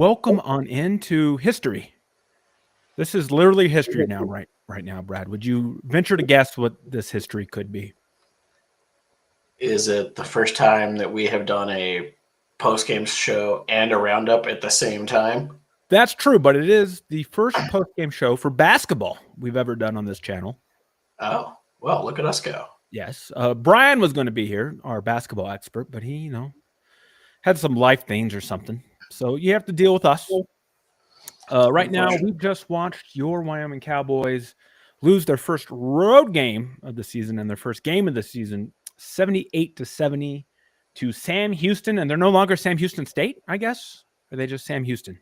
welcome on into history. This is literally history now, right now, Brad. Would you venture to guess what this history could be? Is it the first time that we have done a post-game show and a roundup at the same time? That's true, but it is the first post-game show for basketball we've ever done on this channel. Oh, well, look at us go. Yes. Brian was going to be here, our basketball expert, but he, had some life things or something. So you have to deal with us. Right now, we just watched your Wyoming Cowboys lose their first road game of the season and their first game of the season, 78-70 to Sam Houston. And they're no longer Sam Houston State, I guess. Or are they just Sam Houston?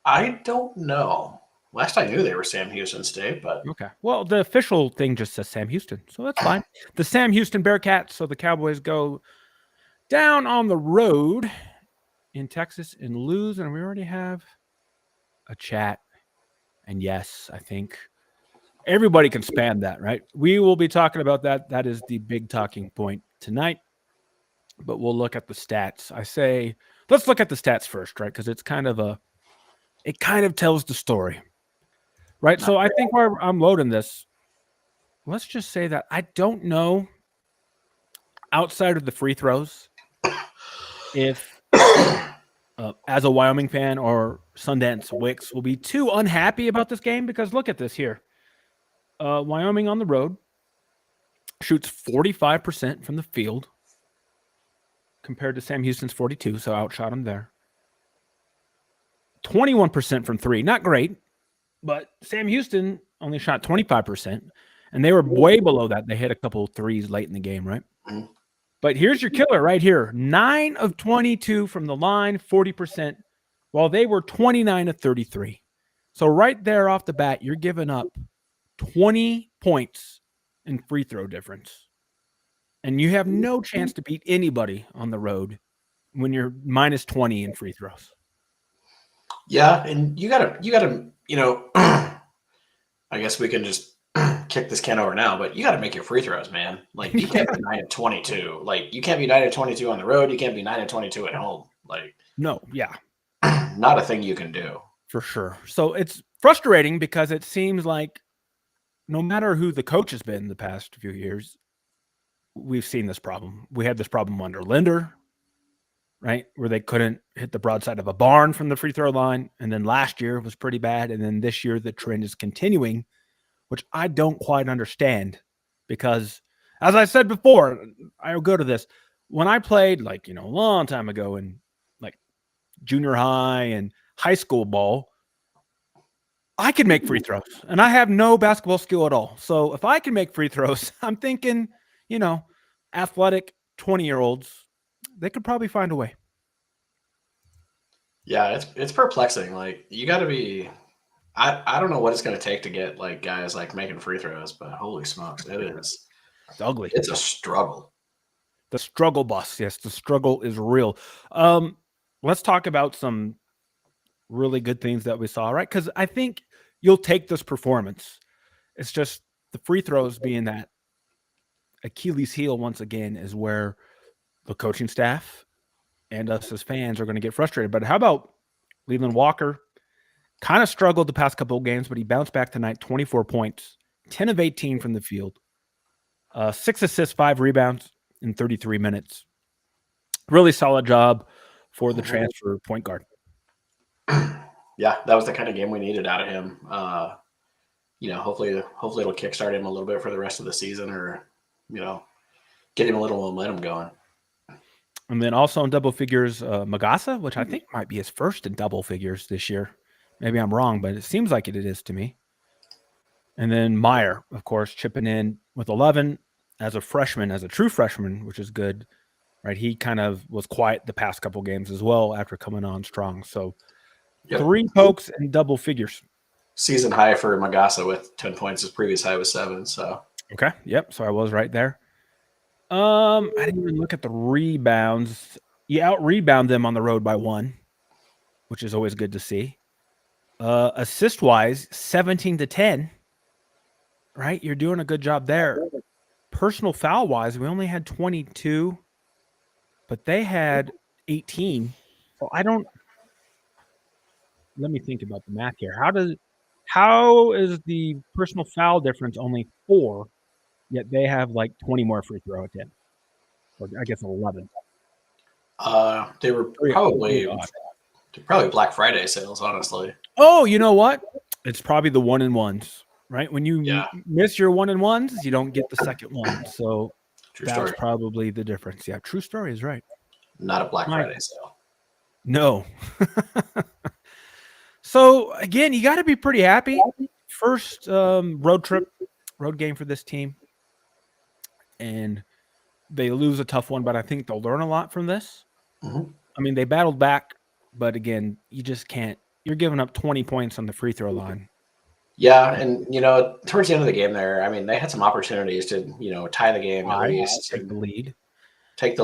I don't know. Last I knew they were Sam Houston State, but Okay. Well, the official thing just says Sam Houston, so that's fine. The Sam Houston Bearcats. So the Cowboys go down on the road in Texas and lose, and we already have a chat. And yes, I think everybody can spam that, right? We will be talking about that. That is the big talking point tonight. But we'll look at the stats. I say, let's look at the stats first, right? Because it kind of tells the story, right? So I think where I'm loading this, let's just say that I don't know, outside of the free throws, if as a Wyoming fan or Sundance Wicks will be too unhappy about this game, because look at this here. Wyoming on the road shoots 45% from the field compared to Sam Houston's 42, so outshot them there. 21% from three, not great, but Sam Houston only shot 25%, and they were way below that. They hit a couple threes late in the game, right? Mhm. But here's your killer right here. 9 of 22 from the line, 40%, while they were 29 of 33. So right there off the bat, you're giving up 20 points in free throw difference. And you have no chance to beat anybody on the road when you're minus 20 in free throws. Yeah, and you gotta, I guess we can just kick this can over now, but you gotta make your free throws, man. Like you can't be 9 of 22. Like you can't be 9 of 22 on the road. You can't be 9 of 22 at home. Like No, yeah, not a thing you can do. for sure. So it's frustrating because it seems like no matter who the coach has been the past few years, we've seen this problem. We had this problem under Linder, right, where they couldn't hit the broadside of a barn from the free throw line. And then last year was pretty bad. And then this year, the trend is continuing, which I don't quite understand because, as I said before, I'll go to this. When I played, a long time ago in like junior high and high school ball, I could make free throws, and I have no basketball skill at all. So if I can make free throws, I'm thinking, athletic 20-year-olds, they could probably find a way. Yeah, it's perplexing. Like you got to be. I don't know what it's going to take to get like guys like making free throws, but holy smokes, it is. It's ugly. It's a struggle. The struggle bus. Yes, the struggle is real. Let's talk about some really good things that we saw, right? Because I think you'll take this performance. It's just the free throws being that Achilles heel once again is where the coaching staff and us as fans are going to get frustrated. But how about Leland Walker? Kind of struggled the past couple of games, but he bounced back tonight, 24 points, 10 of 18 from the field, 6 assists, 5 rebounds in 33 minutes. Really solid job for the transfer point guard. Yeah, that was the kind of game we needed out of him. Hopefully it'll kickstart him a little bit for the rest of the season, or get him a little momentum going. And then also in double figures, Magassa, which I think might be his first in double figures this year. Maybe I'm wrong, but it seems like it is to me. And then Meyer, of course, chipping in with 11 as a freshman, as a true freshman, which is good, right? He kind of was quiet the past couple games as well after coming on strong. So 3 pokes and double figures. Season high for Magassa with 10 points. His previous high was 7. So okay, yep. So I was right there. I didn't even look at the rebounds. You out-rebound them on the road by 1, which is always good to see. Assist-wise, 17-10. Right? You're doing a good job there. Personal foul-wise, we only had 22, but they had 18. So let me think about the math here. How is the personal foul difference only 4, yet they have like 20 more free throw attempts? Or I guess 11. They were probably Black Friday sales, honestly. Oh, you know what? It's probably the 1-and-1s, right? When you miss your 1-and-1s, you don't get the second one. So that's probably the difference. Yeah, true story is right. Not a Black Friday sale. No. So again, you got to be pretty happy. First road game for this team, and they lose a tough one, but I think they'll learn a lot from this. Mm-hmm. I mean, they battled back, but again, you just can't. You're giving up 20 points on the free throw line. Yeah, and towards the end of the game there, I mean, they had some opportunities to tie the game at least, take the lead, take a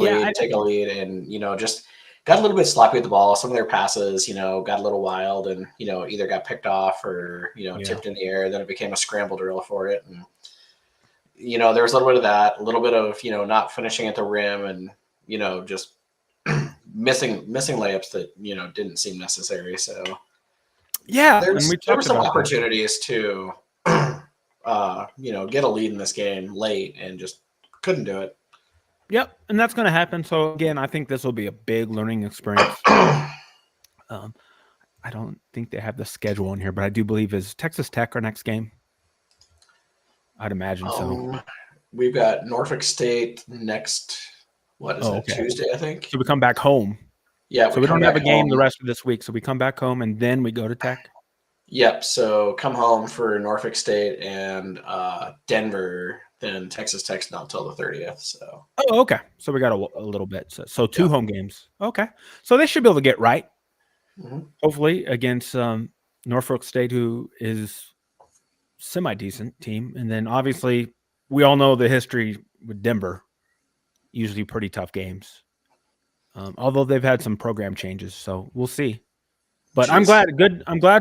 lead, and just got a little bit sloppy with the ball. Some of their passes, got a little wild, and either got picked off or tipped in the air. Then it became a scramble drill for it, and there was a little bit of that, a little bit of not finishing at the rim, and just missing layups that didn't seem necessary. So yeah, there were some opportunities to get a lead in this game late and just couldn't do it. Yep, and that's going to happen. So again, I think this will be a big learning experience. I don't think they have the schedule in here, but I do believe is Texas Tech our next game. I'd imagine so. We've got Norfolk State next. What is that? Tuesday, I think. So we come back home. Yeah. So we don't have a game the rest of this week. So we come back home and then we go to Tech. Yep. So come home for Norfolk State and Denver. Then Texas Tech's not until the 30th. So. Oh, okay. So we got a little bit. So 2 home games. Okay. So they should be able to get right. Mm-hmm. Hopefully against Norfolk State, who is semi-decent team. And then obviously we all know the history with Denver, usually pretty tough games. Although they've had some program changes, so we'll see. But I'm glad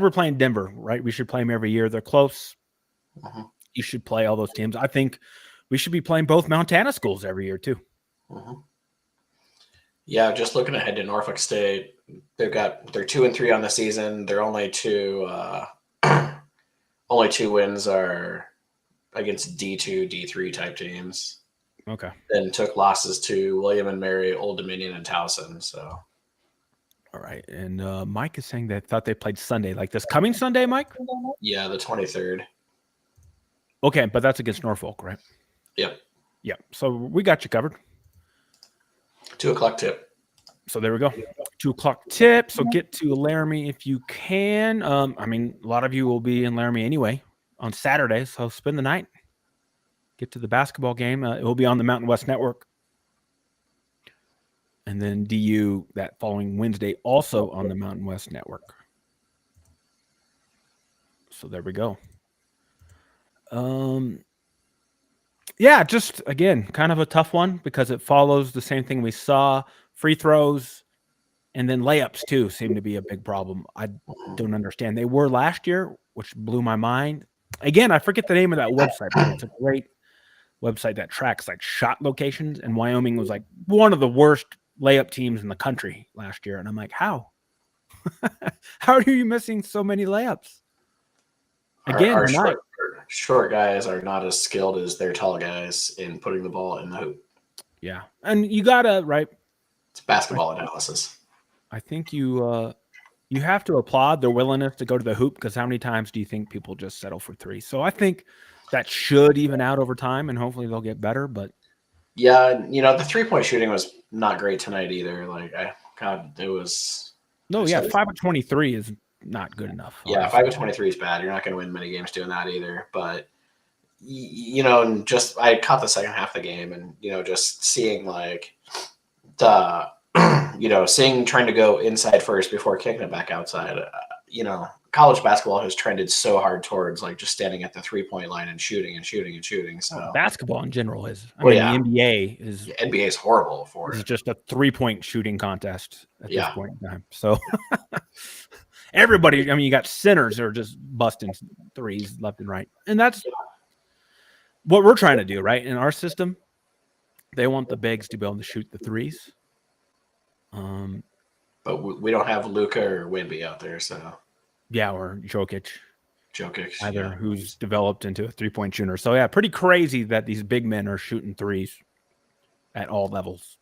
we're playing Denver, right? We should play them every year. They're close. Mm-hmm. You should play all those teams. I think we should be playing both Montana schools every year too. Mm-hmm. Yeah, just looking ahead to Norfolk State, they're 2-3 on the season. Their only two wins are against D2, D3 type teams. Okay. Then took losses to William and Mary, Old Dominion, and Towson. So. All right. And Mike is saying they thought they played Sunday, like this coming Sunday, Mike? Yeah, the 23rd. Okay, but that's against Norfolk, right? Yep. Yep. So we got you covered. 2:00 tip. So there we go. 2:00 tip. So get to Laramie if you can. I mean, a lot of you will be in Laramie anyway on Saturday, so spend the night. Get to the basketball game. It will be on the Mountain West Network. And then DU that following Wednesday also on the Mountain West Network. So there we go. Yeah, just again, kind of a tough one because it follows the same thing we saw. Free throws and then layups too seem to be a big problem. I don't understand. They were last year, which blew my mind. Again, I forget the name of that website, but it's a great website that tracks like shot locations, and Wyoming was like one of the worst layup teams in the country last year. And I'm like, how? How are you missing so many layups? Again, our short guys are not as skilled as their tall guys in putting the ball in the hoop. Yeah. And you gotta, right? It's basketball analysis. I think you have to applaud their willingness to go to the hoop, because how many times do you think people just settle for three? So I think that should even out over time, and hopefully they'll get better. But yeah, the 3-point shooting was not great tonight either. Like, it was. No, yeah, 5 of 23 is not good enough. Yeah, obviously. 5 of 23 is bad. You're not going to win many games doing that either. But and just I caught the second half of the game, and just seeing like the seeing trying to go inside first before kicking it back outside. College basketball has trended so hard towards like just standing at the 3-point line and shooting. So basketball in general is. The NBA is. The NBA is horrible for it. It's just a 3-point shooting contest at this point in time. So everybody, you got centers that are just busting threes left and right, and that's what we're trying to do, right? In our system, they want the bigs to be able to shoot the threes. But we don't have Luka or Wemby out there, so. Yeah, or Jokic. Yeah. Who's developed into a 3-point shooter. So yeah, pretty crazy that these big men are shooting threes at all levels.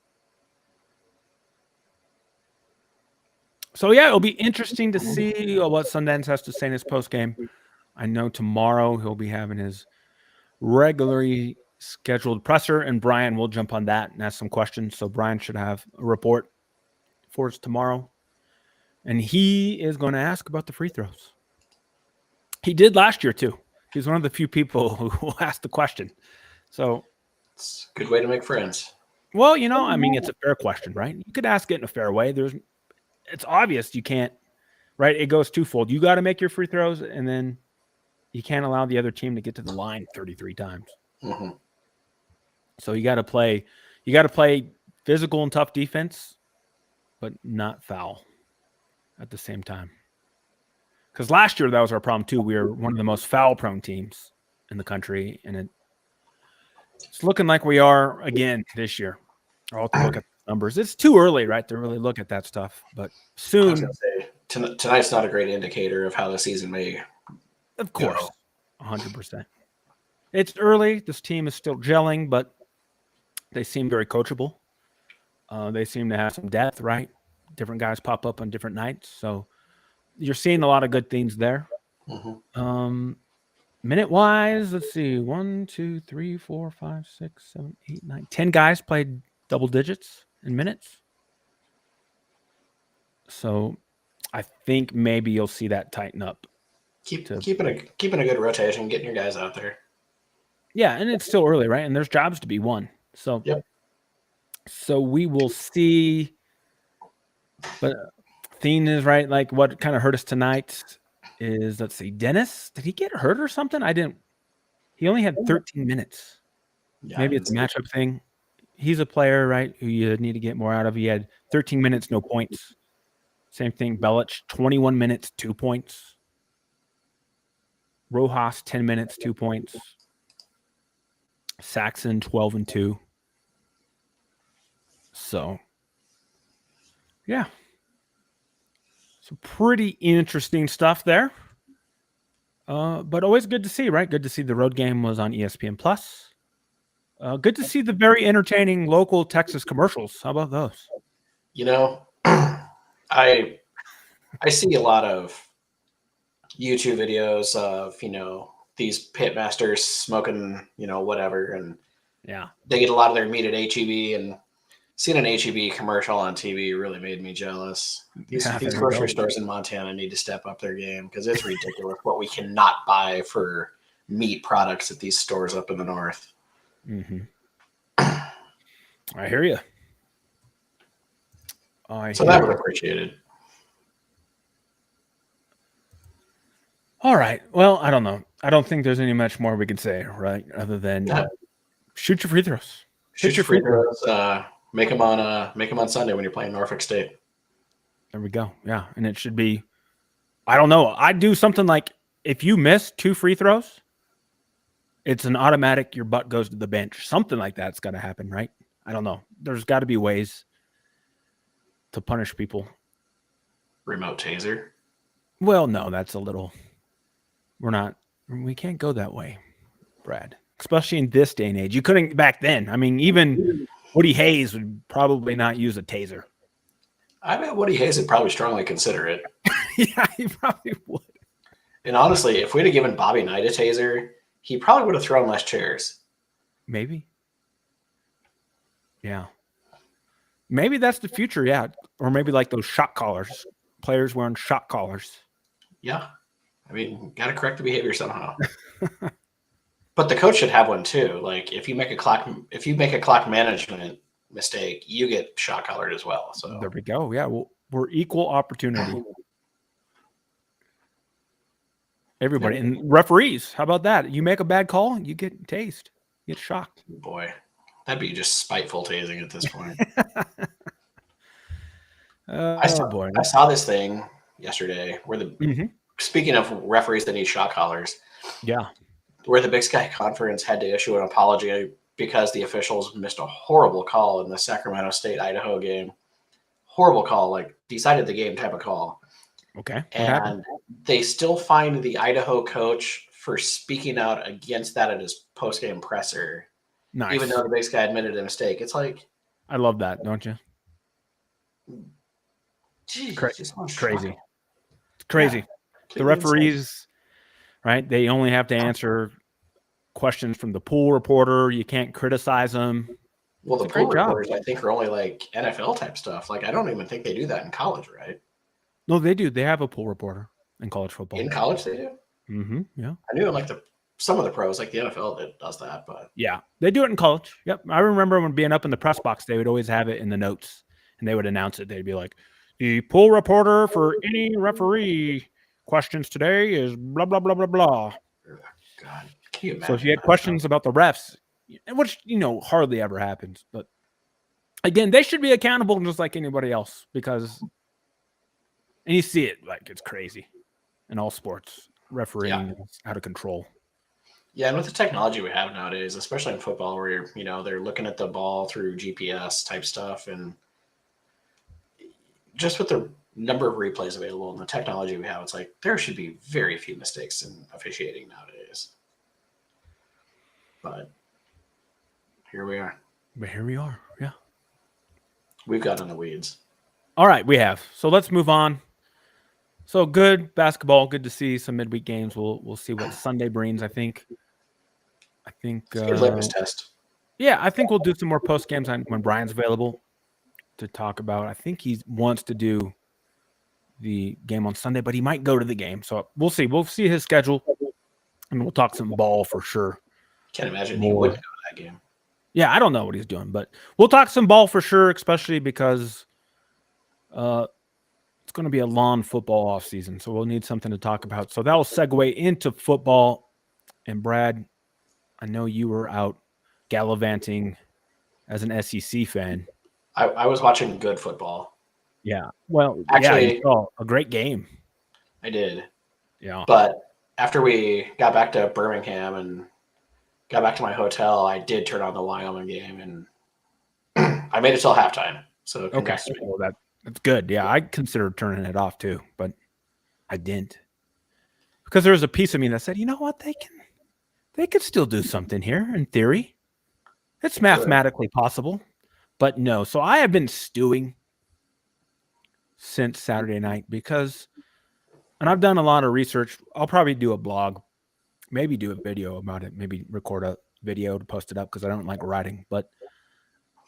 So yeah, it'll be interesting to see what Sundance has to say in his post game. I know tomorrow he'll be having his regularly scheduled presser, and Brian will jump on that and ask some questions. So Brian should have a report for us tomorrow, and he is going to ask about the free throws. He did last year too. He's one of the few people who asked the question. So it's a good way to make friends. Well, I mean, it's a fair question, right? You could ask it in a fair way. It's obvious you can't, right? It goes twofold. You got to make your free throws, and then you can't allow the other team to get to the line 33 times. Mm-hmm. So you got to play physical and tough defense, but not foul at the same time. Because last year that was our problem too. We were one of the most foul-prone teams in the country, and it's looking like we are again this year. I'll have to look at the numbers. It's too early, right, to really look at that stuff. But soon, I was gonna say, tonight's not a great indicator of how the season may. Of course, 100%. It's early. This team is still gelling, but they seem very coachable. They seem to have some depth, right? Different guys pop up on different nights, so you're seeing a lot of good things there. Mm-hmm. Minute wise, let's see: 1, 2, 3, 4, 5, 6, 7, 8, 9, 10 guys played double digits in minutes. So I think maybe you'll see that tighten up. Keeping a good rotation, getting your guys out there. Yeah, and it's still early, right? And there's jobs to be won. So yep. So we will see. But thing is, right, like what kind of hurt us tonight is, let's see, Dennis, did he get hurt or something? He only had 13 minutes. Yeah, maybe it's a matchup thing. He's a player, right, who you need to get more out of. He had 13 minutes, no points. Same thing, Belic, 21 minutes, 2 points. Rojas, 10 minutes, 2 points. Saxon, 12 and 2. So, yeah. So pretty interesting stuff there. But always good to see, right? Good to see the road game was on ESPN Plus. Good to see the very entertaining local Texas commercials. How about those? I see a lot of YouTube videos of, these pitmasters smoking, whatever. And yeah, they get a lot of their meat at HEB, and seeing an HEB commercial on TV really made me jealous. These grocery stores in Montana need to step up their game, because it's ridiculous what we cannot buy for meat products at these stores up in the north. Mm-hmm. I hear you. So that was appreciated. All right. Well, I don't know. I don't think there's any much more we can say, right? Other than shoot your free throws. Shoot your free throws. Make them on Sunday when you're playing Norfolk State. There we go. Yeah, and it should be. I don't know. I'd do something like, if you miss 2 free throws, it's an automatic. Your butt goes to the bench. Something like that's got to happen, right? I don't know. There's got to be ways to punish people. Remote taser? Well, no, that's a little. We can't go that way, Brad. Especially in this day and age. You couldn't back then. I mean, even Woody Hayes would probably not use a taser. I bet Woody Hayes would probably strongly consider it. Yeah, he probably would. And honestly, if we'd have given Bobby Knight a taser, he probably would have thrown less chairs. Maybe. Yeah. Maybe that's the future, yeah. Or maybe like those shot collars. Players wearing shot collars. Yeah. I mean, got to correct the behavior somehow. But the coach should have one too. Like, if you make a clock management mistake, you get shot collared as well. So there we go. Yeah, we're equal opportunity. Everybody. And referees, how about that? You make a bad call, you get tased. You get shocked. Boy, that'd be just spiteful tasing at this point. I saw this thing yesterday where speaking of referees that need shot collars. Yeah. Where the Big Sky Conference had to issue an apology because the officials missed a horrible call in the Sacramento State-Idaho game. Horrible call, like decided the game type of call. Okay. And they still fined the Idaho coach for speaking out against that at his post-game presser, Nice. even though the big guy admitted a mistake. It's like, I love that, don't you? geez, Crazy. It's crazy. Yeah, the referees, right? They only have to answer questions from the pool reporter. You can't criticize them. Well, the pool reporters, I think, are only like NFL type stuff. Like, I don't even think they do that in college, right? No, they do. They have a pool reporter in college football. In college, they do? Mm-hmm. Yeah. I knew like some of the pros, like the NFL, that does that, but yeah, they do it in college. Yep. I remember when being up in the press box, they would always have it in the notes and they would announce it. They'd be like, the pool reporter for any referee questions today is blah, blah, blah, blah, blah. God, can you imagine? So if you had questions about the refs, which, hardly ever happens, but again, they should be accountable just like anybody else because, and you see it, like it's crazy in all sports. Refereeing is out of control. Yeah, and with the technology we have nowadays, especially in football, where they're looking at the ball through GPS type stuff, and just with the number of replays available and the technology we have, it's like there should be very few mistakes in officiating nowadays. But here we are. Yeah. We've got in the weeds. All right, we have. So let's move on. So good basketball. Good to see some midweek games. We'll see what Sunday brings. I think. It's a good litmus test. Yeah, I think we'll do some more post games when Brian's available to talk about. I think he wants to do the game on Sunday, but he might go to the game. So we'll see. We'll see his schedule, and we'll talk some ball for sure. Can't imagine he wouldn't go to that game. Yeah, I don't know what he's doing, but we'll talk some ball for sure, especially because it's going to be a long football off season, so we'll need something to talk about. So that will segue into football. And Brad, I know you were out gallivanting as an SEC fan. I was watching good football. Yeah. Well, actually, you saw a great game. I did. Yeah. But after we got back to Birmingham and got back to my hotel, I did turn on the Wyoming game, and I made it till halftime. So okay, well, that's good. Yeah, I considered turning it off too, but I didn't because there was a piece of me that said, you know what, they could still do something here in theory. It's mathematically possible, but no. So I have been stewing since Saturday night because, and I've done a lot of research. I'll probably do a blog, maybe do a video about it, maybe record a video to post it up because I don't like writing, but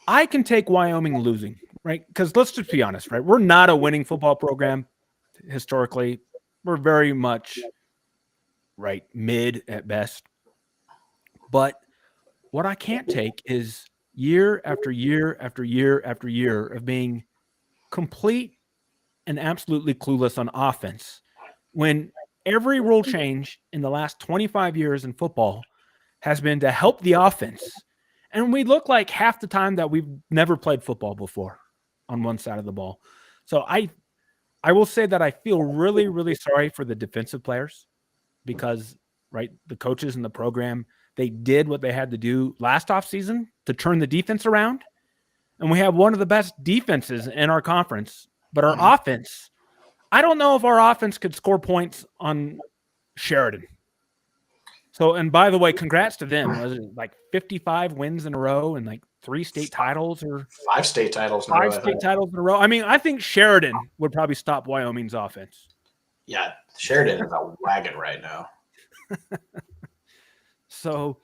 I can take Wyoming losing, right? Because let's just be honest, right? We're not a winning football program historically. We're very much, right, mid at best. But what I can't take is year after year after year after year of being complete and absolutely clueless on offense when every rule change in the last 25 years in football has been to help the offense. And we look like half the time that we've never played football before on one side of the ball. So I will say that I feel really, really sorry for the defensive players because, right, the coaches in the program, they did what they had to do last offseason to turn the defense around. And we have one of the best defenses in our conference. But our offense, I don't know if our offense could score points on Sheridan. So, and by the way, congrats to them. Was it like 55 wins in a row and like 3 state titles or 5 state titles in a row? 5 state titles in a row. I mean, I think Sheridan would probably stop Wyoming's offense. Yeah, Sheridan is a wagon right now. So,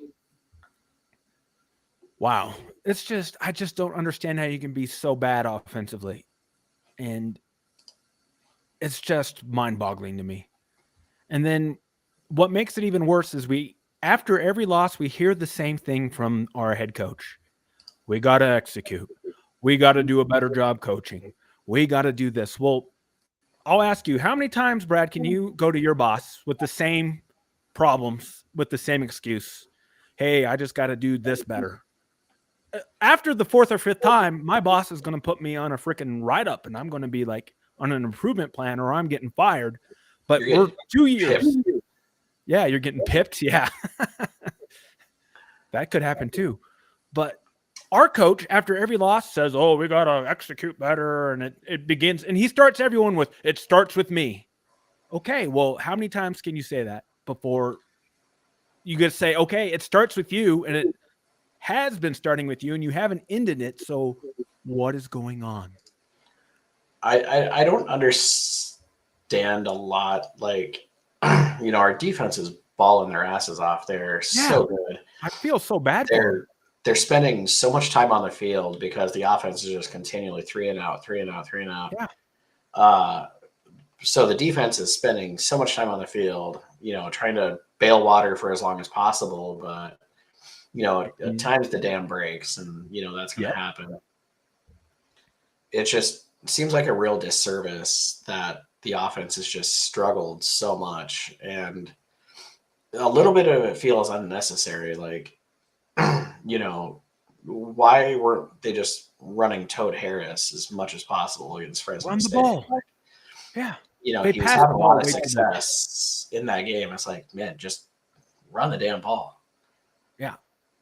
wow. It's just, I just don't understand how you can be so bad offensively. And it's just mind-boggling to me. And then what makes it even worse is after every loss, we hear the same thing from our head coach. We got to execute. We got to do a better job coaching. We got to do this. Well, I'll ask you, how many times, Brad, can you go to your boss with the same problems, with the same excuse? Hey, I just got to do this better. After the 4th or 5th time, my boss is going to put me on a freaking write-up, and I'm going to be like on an improvement plan, or I'm getting fired. But we're 2 years. Pipped. Yeah, you're getting pipped. Yeah. That could happen too. But our coach, after every loss, says, oh, we got to execute better. And it begins. And he starts everyone with, it starts with me. Okay, well, how many times can you say that before you get to say, okay, it starts with you, and it has been starting with you, and you haven't ended it. So what is going on? I don't understand a lot. Like, our defense is balling their asses off. They're so good. I feel so bad for them. They're spending so much time on the field because the offense is just continually 3 and out, 3 and out, 3 and out. Yeah. So the defense is spending so much time on the field, trying to bail water for as long as possible. But, at times the dam breaks, and, that's going to happen. It just seems like a real disservice that the offense has just struggled so much. And a little bit of it feels unnecessary. Like, why weren't they just running Toad Harris as much as possible against Fresno Run the State? ball. Yeah. He was having a lot of success in that game. It's like, man, just run the damn ball. Yeah.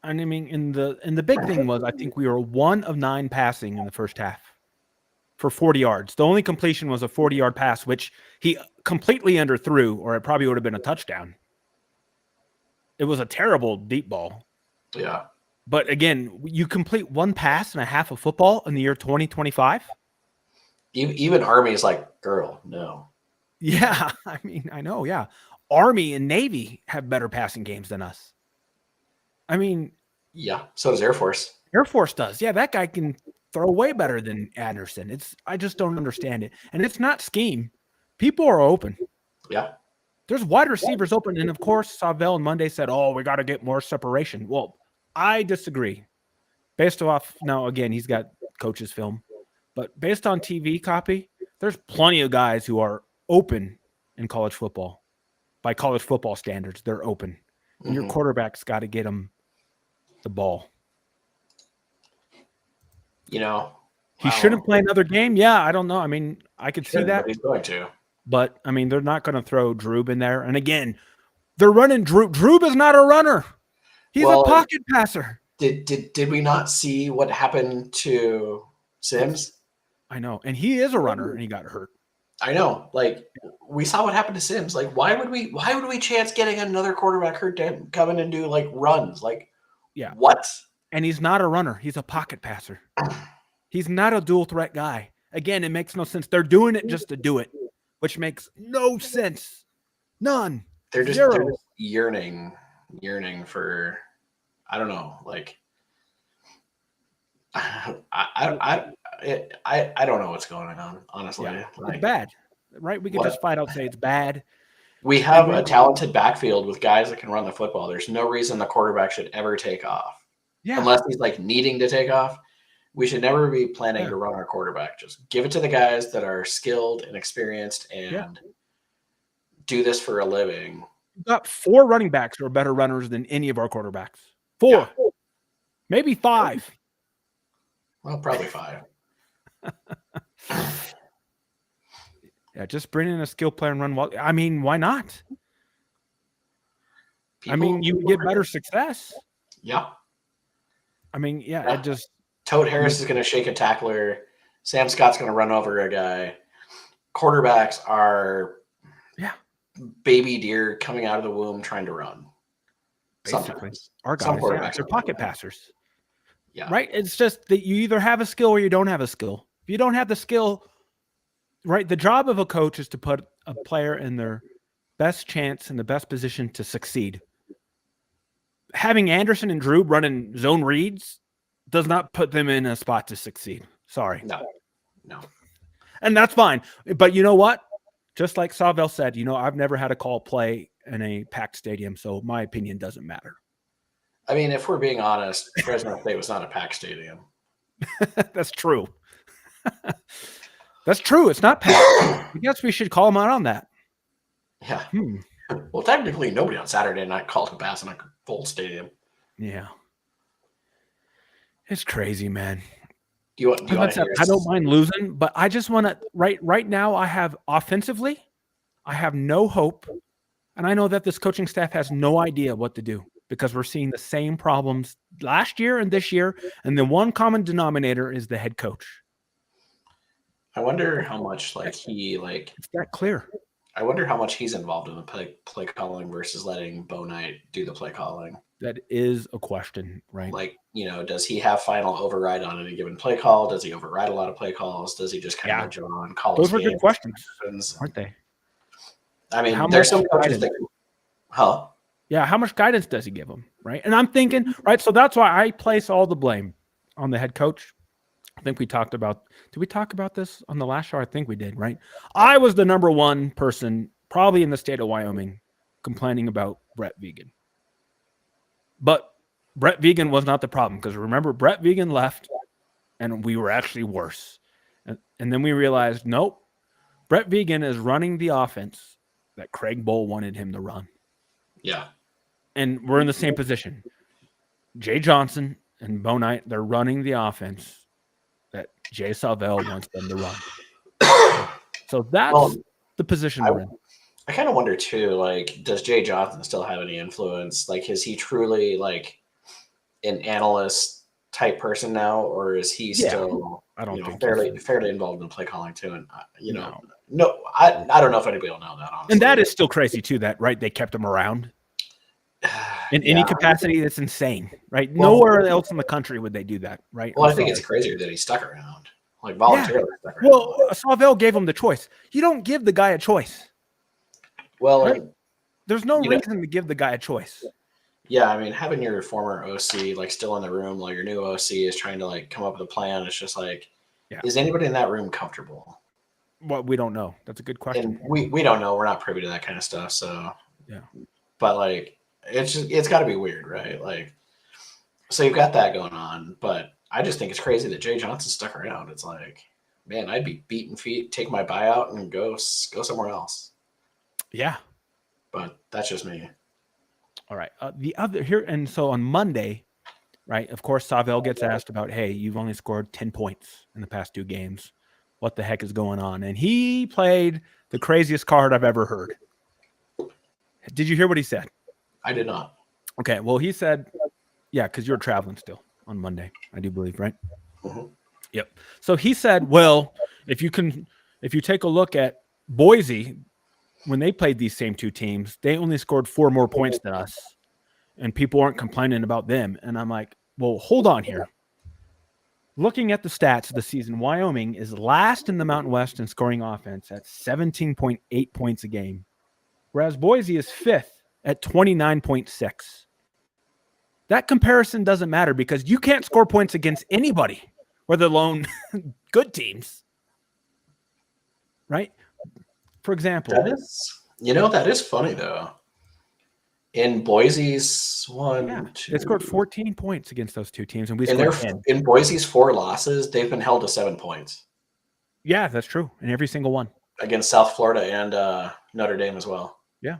And I mean, in the big thing was, I think we were 1 of 9 passing in the first half for 40 yards. The only completion was a 40-yard pass, which he completely underthrew, or it probably would have been a touchdown. It was a terrible deep ball. Yeah. But again, you complete 1 pass and a half of football in the year 2025. Even Army is like, girl, no. Yeah, I mean, I know, yeah. Army and Navy have better passing games than us. I mean, yeah, so does Air Force. Air Force does. Yeah, that guy can throw way better than Anderson. I just don't understand it. And it's not scheme. People are open. Yeah. There's wide receivers open. And of course, Savell and Monday said, oh, we got to get more separation. Well, I disagree. Based off, now again, he's got coach's film. But based on TV copy, there's plenty of guys who are open in college football. By college football standards, they're open. And your quarterback's got to get them the ball. He shouldn't play another game. Yeah, I don't know. I mean, I could see that. But he's going to. But, I mean, they're not going to throw Droob in there. And again, they're running Droob. Droob is not a runner. He's a pocket passer. Did we not see what happened to Sims? I know. And he is a runner, and he got hurt. I know. Like, we saw what happened to Sims. Like, why would we chance getting another quarterback hurt to come in and do, like, runs? Like, yeah. What? And he's not a runner. He's a pocket passer. He's not a dual threat guy. Again, it makes no sense. They're doing it just to do it, which makes no sense. None. They're just yearning for, I don't know, like, I don't know what's going on, honestly. Yeah. Like, it's bad, right? We could just flat out say it's bad. We have a talented backfield with guys that can run the football. There's no reason the quarterback should ever take off. Yeah. Unless he's like needing to take off. We should never be planning to run our quarterback. Just give it to the guys that are skilled and experienced and do this for a living. We've got 4 running backs who are better runners than any of our quarterbacks. 4. Yeah. Maybe 5. Well, probably 5. Yeah, just bring in a skill player and run well. I mean, why not? You get better success. Yeah. I mean, it just... Toad Harris is going to shake a tackler. Sam Scott's going to run over a guy. Quarterbacks are baby deer coming out of the womb trying to run. Basically. Sometimes. Our guys, they're pocket passers. Yeah. Right? It's just that you either have a skill or you don't have a skill. If you don't have the skill, right, the job of a coach is to put a player in their best chance and the best position to succeed. Having Anderson and Drew running zone reads does not put them in a spot to succeed. Sorry. No. And that's fine. But you know what? Just like Savell said, I've never had a call play in a packed stadium, so my opinion doesn't matter. I mean, if we're being honest, Fresno State was not a packed stadium. That's true. That's true. It's not packed. I guess we should call them out on that. Yeah. Well, technically, nobody on Saturday night called a pass in a full stadium. Yeah. It's crazy, man. I don't mind losing, but I just want to right now I have offensively, I have no hope. And I know that this coaching staff has no idea what to do because we're seeing the same problems last year and this year. And the one common denominator is the head coach. I wonder how much it's that clear. I wonder how much he's involved in the play calling versus letting Bo Knight do the play calling. That is a question, right? Like, does he have final override on any given play call? Does he override a lot of play calls? Does he just kind of let John call Those his were game? good questions, aren't they? I mean, there's some coaches that Yeah, how much guidance does he give them, right? And I'm thinking, right, so that's why I place all the blame on the head coach. I think we talked about, did we talk about this on the last show? I think we did, right? I was the number one person probably in the state of Wyoming complaining about Brett Vegan. But Brett Vegan was not the problem, because remember, Brett Vegan left and we were actually worse. And then we realized, nope, Brett Vegan is running the offense that Craig Bohl wanted him to run. Yeah. And we're in the same position. Jay Johnson and Bo Knight, they're running the offense that Jay Salvell wants them to run. So that's the position we're in. I kind of wonder too, like, does Jay Johnson still have any influence? Like, is he truly like an analyst type person now, or is he still I don't think fairly involved in play calling too? And no, I don't know if anybody will know that, honestly. And that is still crazy too, that right, they kept him around in any capacity. That's insane, right? Nowhere else in the country would they do that, right? Well, I think it's crazier that he stuck around, like voluntarily stuck around. Well, Salvell gave him the choice. You don't give the guy a choice. Well, right? There's no reason to give the guy a choice. Yeah, I mean, having your former OC like still in the room while your new OC is trying to like come up with a plan, it's just like, is anybody in that room comfortable? Well, we don't know. That's a good question. And we don't know. We're not privy to that kind of stuff. So yeah, but like it's got to be weird, right? Like, so you've got that going on, but I just think it's crazy that Jay Johnson stuck around. It's like, man, I'd be beating feet, take my buyout, and go somewhere else. Yeah, but that's just me. All right. The other here, and so on Monday, right? Of course, Salvell gets asked about, hey, you've only scored 10 points in the past 2 games. What the heck is going on? And he played the craziest card I've ever heard. Did you hear what he said? I did not. Okay. Well, he said, yeah, because you're traveling still on Monday, I do believe, right? Mm-hmm. Yep. So he said, well, if you take a look at Boise, when they played these same 2 teams, they only scored 4 more points than us, and people aren't complaining about them. And I'm like, well, hold on here. Looking at the stats of the season, Wyoming is last in the Mountain West in scoring offense at 17.8 points a game, whereas Boise is 5th at 29.6. That comparison doesn't matter because you can't score points against anybody, whether alone good teams, right? For example, that is funny though. In Boise's they scored 14 points against those 2 teams, and we scored 10. In Boise's 4 losses, they've been held to 7 points. Yeah, that's true. In every single one against South Florida and Notre Dame as well. Yeah,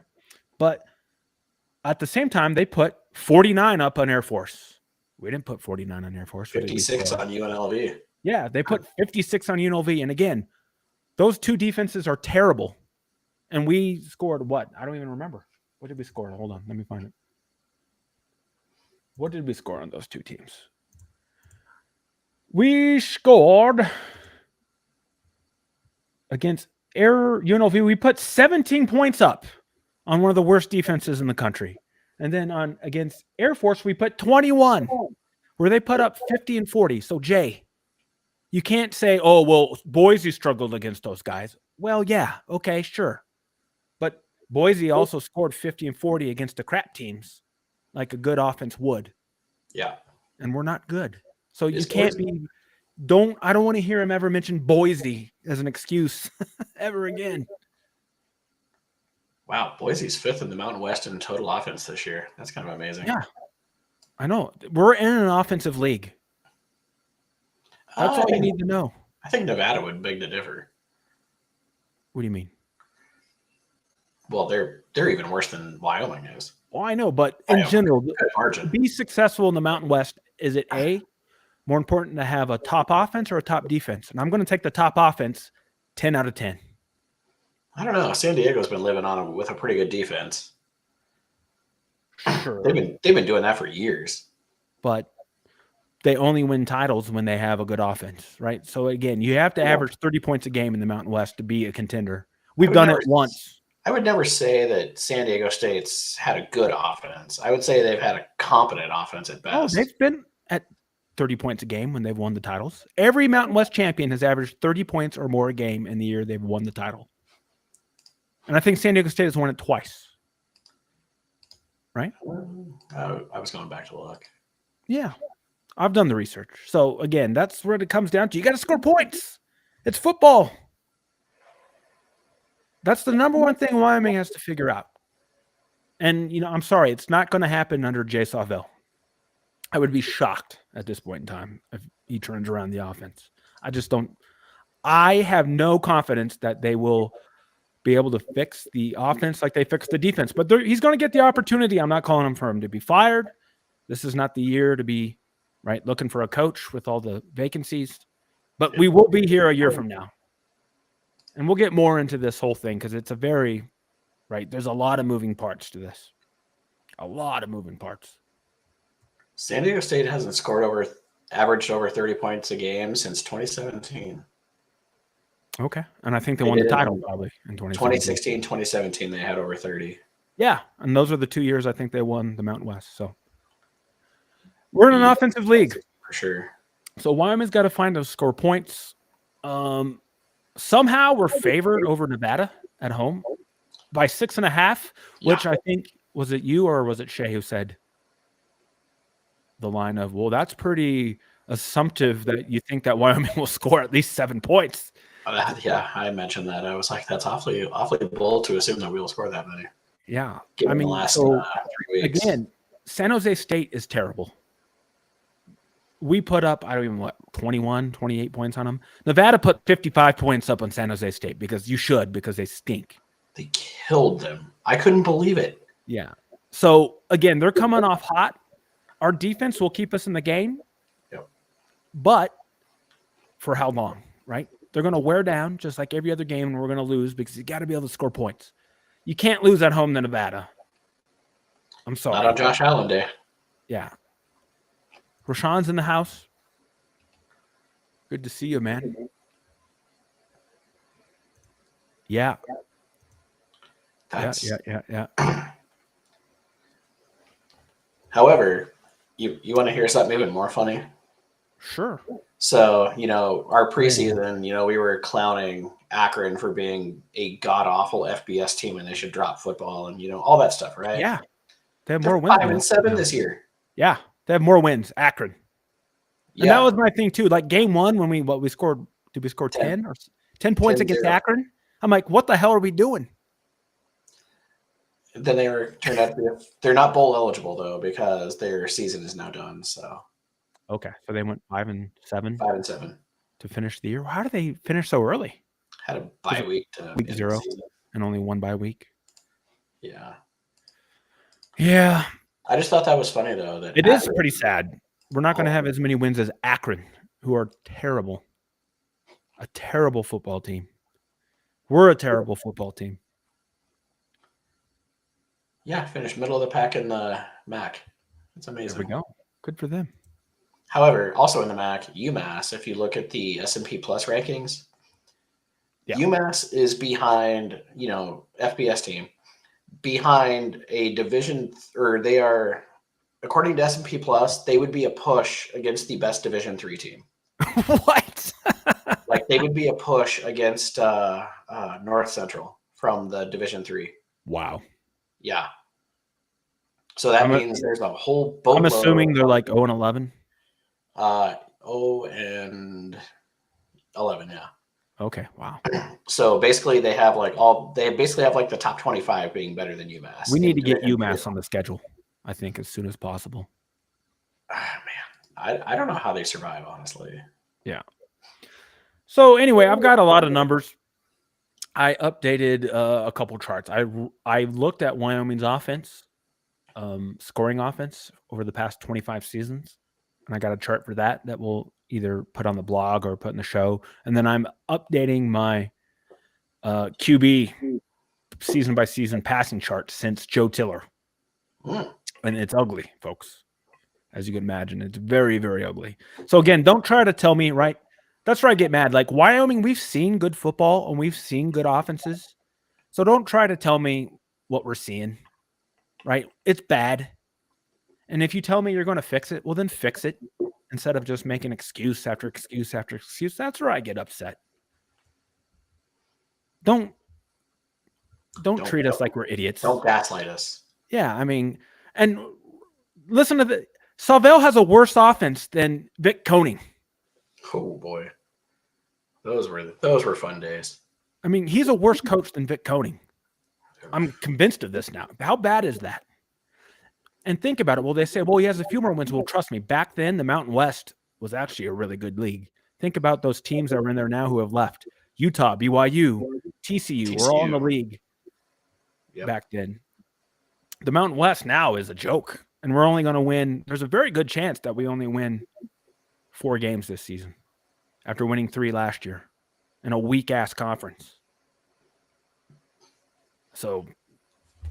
but at the same time, they put 49 up on Air Force. We didn't put 49 on Air Force. 56 on UNLV. Yeah, they put 56 on UNLV, and again, those 2 defenses are terrible. And we scored what? I don't even remember. What did we score? Hold on. Let me find it. What did we score on those 2 teams? We scored against UNLV. We put 17 points up on one of the worst defenses in the country. And then against Air Force, we put 21, where they put up 50 and 40. So, Jay, you can't say, oh, well, Boise struggled against those guys. Well, yeah, okay, sure. But Boise also scored 50 and 40 against the crap teams like a good offense would. Yeah. And we're not good. So you can't be – I don't want to hear him ever mention Boise as an excuse ever again. Wow, Boise's 5th in the Mountain West in total offense this year. That's kind of amazing. Yeah. I know. We're in an offensive league. That's all you need to know. I think Nevada would beg to differ. What do you mean? Well, they're even worse than Wyoming is. Well, I know, but in general, to be successful in the Mountain West, is it more important to have a top offense or a top defense? And I'm going to take the top offense 10 out of 10. I don't know. San Diego's been living on with a pretty good defense. Sure. They've been doing that for years. But they only win titles when they have a good offense, right? So again, you have to average 30 points a game in the Mountain West to be a contender. We've done it once. I would never say that San Diego State's had a good offense. I would say they've had a competent offense at best. Oh, they've been at 30 points a game when they've won the titles. Every Mountain West champion has averaged 30 points or more a game in the year they've won the title. And I think San Diego State has won it twice. Right? I was going back to look. Yeah. I've done the research. So, again, that's what it comes down to. You got to score points. It's football. That's the number one thing Wyoming has to figure out. And, I'm sorry, it's not going to happen under Jay Savelle. I would be shocked at this point in time if he turns around the offense. I have no confidence that they will be able to fix the offense like they fixed the defense. But he's going to get the opportunity. I'm not calling him for him to be fired. This is not the year to be looking for a coach with all the vacancies. But we will be here a year from now. And we'll get more into this whole thing because it's there's a lot of moving parts to this. A lot of moving parts. San Diego State hasn't averaged over 30 points a game since 2017. Okay. And I think they won the title probably in 2016, 2017, they had over 30. Yeah. And those are the 2 years I think they won the Mountain West. So we're in an offensive league. For sure. So Wyoming's got to find those score points. Somehow we're favored over Nevada at home by 6.5, which I think, was it you or was it Shay who said the line of, well, that's pretty assumptive that you think that Wyoming will score at least 7 points. Yeah, I mentioned that. I was like, that's awfully bold to assume that we will score that many. Yeah. Given the last 3 weeks. Again, San Jose State is terrible. We put up, 21, 28 points on them. Nevada put 55 points up on San Jose State because they stink. They killed them. I couldn't believe it. Yeah. So, again, they're coming off hot. Our defense will keep us in the game. Yep. But for how long, right? They're going to wear down just like every other game, and we're going to lose because you got to be able to score points. You can't lose at home to Nevada. I'm sorry. Not on Josh Allen Day. Yeah. Rashawn's in the house. Good to see you, man. Yeah. Yeah. However, you want to hear something even more funny? Sure. So, our preseason, we were clowning Akron for being a god-awful FBS team and they should drop football and, all that stuff, right? Yeah. They have more wins. 5-7 this year. Yeah. They have more wins. Akron. And that was my thing, too. Like, game one, when we scored, did we score 10 or 10 points against Akron? I'm like, what the hell are we doing? Then turned out to be they're not bowl eligible, though, because their season is now done, so. Okay, so they went 5-7. 5-7 to finish the year. How did they finish so early? Had a bye week to week 0 and only one bye week. Yeah. I just thought that was funny though. That it is pretty sad. We're not going to have as many wins as Akron, who are terrible. A terrible football team. We're a terrible football team. Yeah, finished middle of the pack in the MAC. That's amazing. There we go. Good for them. However, also in the MAC, UMass, if you look at the S&P Plus rankings, UMass is behind, FBS team, behind a division, or they are, according to S&P Plus, they would be a push against the best Division III team. What? Like they would be a push against North Central from the Division III. Wow. Yeah. So that means there's a whole boatload. I'm assuming they're like 0-11. 0-11, yeah. Okay, wow. So basically they have like the top 25 being better than UMass. We need to get UMass on the schedule, I think, as soon as possible. Man, I don't know how they survive, honestly. Yeah. So anyway, I've got a lot of numbers. I updated a couple charts. I looked at Wyoming's offense, scoring offense over the past 25 seasons. And I got a chart for that we'll either put on the blog or put in the show. And then I'm updating my QB season by season passing chart since Joe Tiller. And it's ugly, folks. As you can imagine, it's very, very ugly. So again, don't try to tell me, right? That's where I get mad. Like Wyoming, we've seen good football and we've seen good offenses. So don't try to tell me what we're seeing, right? It's bad. And if you tell me you're going to fix it, well, then fix it instead of just making excuse after excuse after excuse. That's where I get upset. Don't treat us like we're idiots. Don't gaslight us. Yeah, I mean, and listen to the Salvell has a worse offense than Vic Koning. Oh boy, those were fun days. I mean, he's a worse coach than Vic Koning. I'm convinced of this now. How bad is that? And think about it. Well, they say, well, he has a few more wins. Well, trust me, back then, the Mountain West was actually a really good league. Think about those teams that are in there now who have left. Utah, BYU, TCU. We're all in the league back then. The Mountain West now is a joke. And we're only going to win. There's a very good chance that we only win 4 games this season after winning 3 last year in a weak-ass conference. So,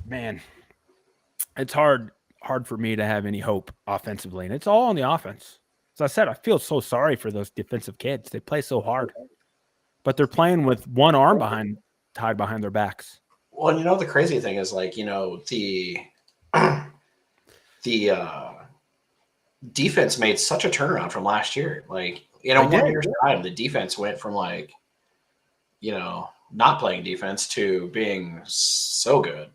man, it's hard for me to have any hope offensively. And it's all on the offense. As I said, I feel so sorry for those defensive kids. They play so hard. But they're playing with one arm tied behind their backs. Well, you know, the crazy thing is, like, you know, the defense made such a turnaround from last year. Like, you know, 1 year's time, the defense went from, like, you know, not playing defense to being so good.